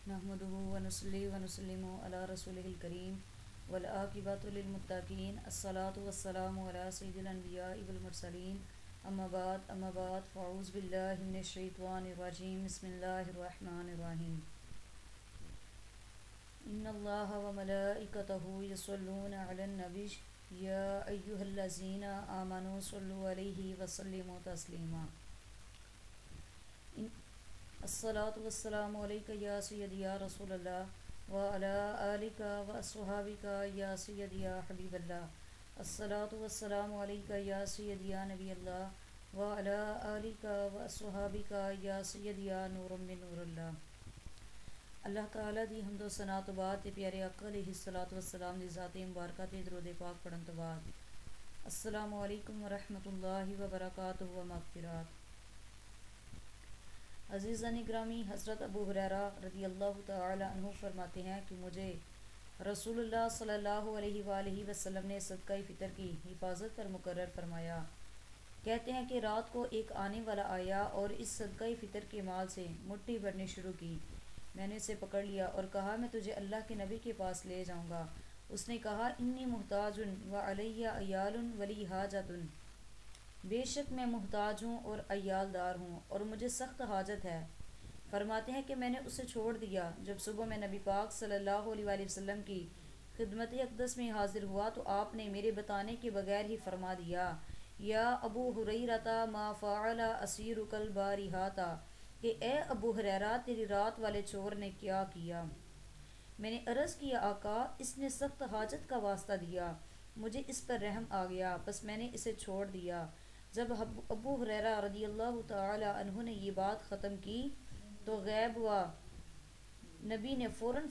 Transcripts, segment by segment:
نحمده ونصلي ونسلم على رسوله الكريم والعاقبۃ للمتقین الصلاۃ والسلام علی سید الانبیاء والمرسلین اما بعد فاعوذ باللہ من الشیطان الرجیم بسم اللہ الرحمن الرحیم ان اللہ وملائکتہ یصلون علی النبی یا ایہا الذین آمنوا صلوا علیہ وسلموا تسلیما الصلاۃ والسلام علیک یا سیدی یا رسول اللہ وعلی آلک واصحابک یا سیدی یا حبیب اللہ الصلاۃ والسلام علیک یا سیدی یا نبی اللہ وعلی آلک واصحابک یا سیدی یا نور من نور اللہ۔ اللہ تعالیٰ دی حمد و ثنا تو بعد تے پیارے آقا علیہ الصلوۃ والسلام دی ذات مبارکہ تے درود پاک پڑھن تو بعد السلام علیکم ورحمۃ اللہ وبرکاتہ و مغفرات۔ عزیزان گرامی، حضرت ابو ہریرہ رضی اللہ تعالی عنہ فرماتے ہیں کہ مجھے رسول اللہ صلی اللہ علیہ وآلہ وسلم نے صدقہ فطر کی حفاظت پر مقرر فرمایا۔ کہتے ہیں کہ رات کو ایک آنے والا آیا اور اس صدقہ فطر کے مال سے مٹھی بھرنی شروع کی۔ میں نے اسے پکڑ لیا اور کہا میں تجھے اللہ کے نبی کے پاس لے جاؤں گا۔ اس نے کہا انی محتاج وعلی عیال ولی حاجت، بے شک میں محتاج ہوں اور عیال دار ہوں اور مجھے سخت حاجت ہے۔ فرماتے ہیں کہ میں نے اسے چھوڑ دیا۔ جب صبح میں نبی پاک صلی اللہ علیہ وآلہ وسلم کی خدمت اقدس میں حاضر ہوا تو آپ نے میرے بتانے کے بغیر ہی فرما دیا یا ابو ہریرہ ما فعل اسیرک البارحۃ، کہ اے ابو ہریرہ تیری رات والے چور نے کیا کیا؟ میں نے عرض کیا آقا اس نے سخت حاجت کا واسطہ دیا، مجھے اس پر رحم آ گیا، بس میں نے اسے چھوڑ دیا۔ جب ابو ہریرہ رضی اللہ تعالی عنہ نے یہ بات ختم کی تو غیب داں نبی نے فوراً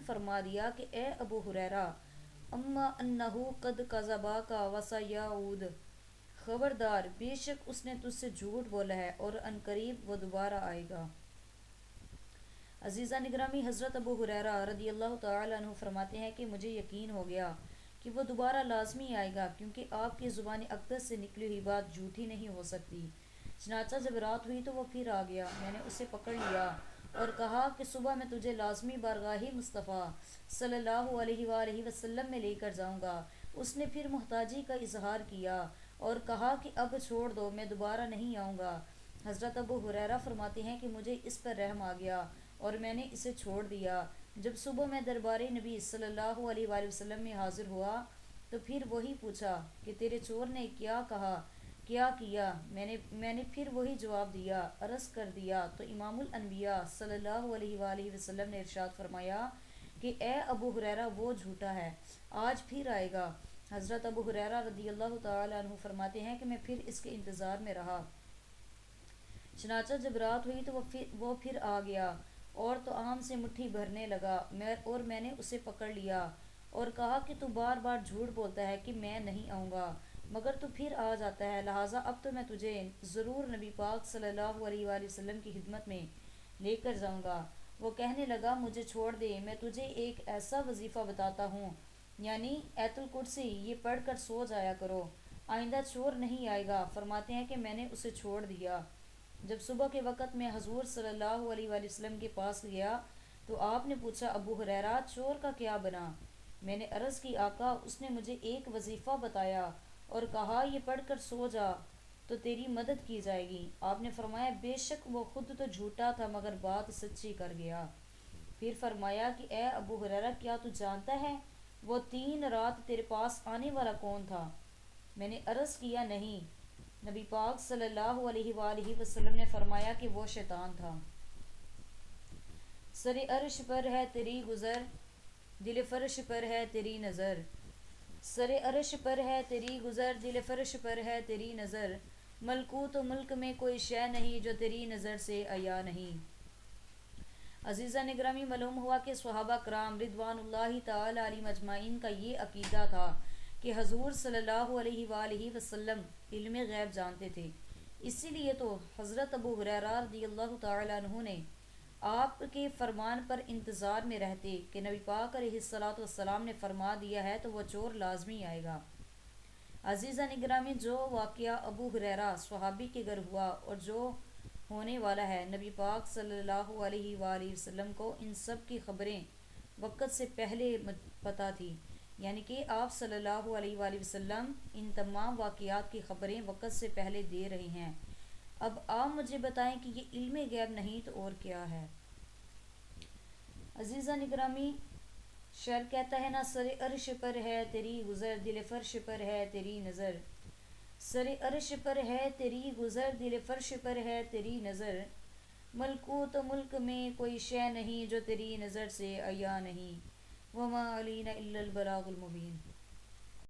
فرما دیا کہ اے ابو ہریرہ اما انہ قد کذباک وسیعود، خبردار بے شک اس نے تجھ سے جھوٹ بولا ہے اور عنقریب وہ دوبارہ آئے گا۔ عزیزان گرامی، حضرت ابو ہریرہ رضی اللہ تعالی عنہ فرماتے ہیں کہ مجھے یقین ہو گیا کہ وہ دوبارہ لازمی آئے گا، کیونکہ آپ کی زبان اقدس سے نکلی ہوئی بات جھوٹی نہیں ہو سکتی۔ چنانچہ جب رات ہوئی تو وہ پھر آ گیا۔ میں نے اسے پکڑ لیا اور کہا کہ صبح میں تجھے لازمی بارگاہ مصطفیٰ صلی اللہ علیہ وآلہ وسلم میں لے کر جاؤں گا۔ اس نے پھر محتاجی کا اظہار کیا اور کہا کہ اب چھوڑ دو، میں دوبارہ نہیں آؤں گا۔ حضرت ابو ہریرہ فرماتے ہیں کہ مجھے اس پر رحم آ گیا اور میں نے اسے چھوڑ دیا۔ جب صبح میں دربار نبی صلی اللہ علیہ وآلہ وسلم میں حاضر ہوا تو پھر وہی پوچھا کہ تیرے چور نے کیا کہا، کیا کیا؟ میں نے پھر وہی جواب دیا، عرض کر دیا تو امام الانبیاء صلی اللہ علیہ وآلہ وسلم نے ارشاد فرمایا کہ اے ابو ہریرہ وہ جھوٹا ہے، آج پھر آئے گا۔ حضرت ابو ہریرہ رضی اللہ تعالی عنہ فرماتے ہیں کہ میں پھر اس کے انتظار میں رہا۔ چنانچہ جب رات ہوئی تو وہ پھر آ گیا اور طعام سے مٹھی بھرنے لگا اور میں نے اسے پکڑ لیا اور کہا کہ تو بار بار جھوٹ بولتا ہے کہ میں نہیں آؤں گا، مگر تو پھر آ جاتا ہے، لہٰذا اب تو میں تجھے ضرور نبی پاک صلی اللہ علیہ وآلہ وسلم کی خدمت میں لے کر جاؤں گا۔ وہ کہنے لگا مجھے چھوڑ دے، میں تجھے ایک ایسا وظیفہ بتاتا ہوں، یعنی ایت الکرسی، یہ پڑھ کر سو جایا کرو، آئندہ چور نہیں آئے گا۔ فرماتے ہیں کہ میں نے اسے چھوڑ دیا۔ جب صبح کے وقت میں حضور صلی اللہ علیہ وآلہ وسلم کے پاس گیا تو آپ نے پوچھا ابو ہریرہ چور کا کیا بنا؟ میں نے عرض کی آقا اس نے مجھے ایک وظیفہ بتایا اور کہا یہ پڑھ کر سو جا تو تیری مدد کی جائے گی۔ آپ نے فرمایا بے شک وہ خود تو جھوٹا تھا مگر بات سچی کر گیا۔ پھر فرمایا کہ اے ابو ہریرہ کیا تو جانتا ہے وہ 3 رات تیرے پاس آنے والا کون تھا؟ میں نے عرض کیا نہیں۔ نبی پاک صلی اللہ علیہ وآلہ وسلم نے فرمایا کہ وہ شیطان تھا۔ سر عرش پر ہے تیری گزر، دل فرش پر ہے تیری نظر، سر عرش پر ہے تیری گزر، دل فرش پر ہے تیری نظر، ملکوت و ملک میں کوئی شے نہیں جو تیری نظر سے عیا نہیں۔ عزیزان گرامی، معلوم ہوا کہ صحابہ کرام رضوان اللہ تعالی علیہم اجمعین کا یہ عقیدہ تھا کہ حضور صلی اللہ علیہ وآلہ وسلم علم غیب جانتے تھے۔ اسی لیے تو حضرت ابو ہریرہ رضی اللہ تعالی عنہ نے آپ کے فرمان پر انتظار میں رہتے کہ نبی پاک علیہ الصلوۃ والسلام نے فرما دیا ہے تو وہ چور لازمی آئے گا۔ عزیزان گرامی، جو واقعہ ابو ہریرہ صحابی کے گھر ہوا اور جو ہونے والا ہے۔ نبی پاک صلی اللہ علیہ وآلہ وسلم کو ان سب کی خبریں وقت سے پہلے پتہ تھی، یعنی کہ آپ صلی اللہ علیہ وآلہ وسلم ان تمام واقعات کی خبریں وقت سے پہلے دے رہے ہیں۔ اب آپ مجھے بتائیں کہ یہ علم غیب نہیں تو اور کیا ہے؟ عزیزہ نگرامی، شعر کہتا ہے نا، سر عرش پر ہے تیری گزر، دل فرش پر ہے تیری نظر۔ سر عرش پر ہے تیری گزر، دل فرش پر ہے تیری نظر۔ ملکوت و ملک میں کوئی شے نہیں جو تیری نظر سے عیاں نہیں۔ وما علینا الا البلاغ المبین۔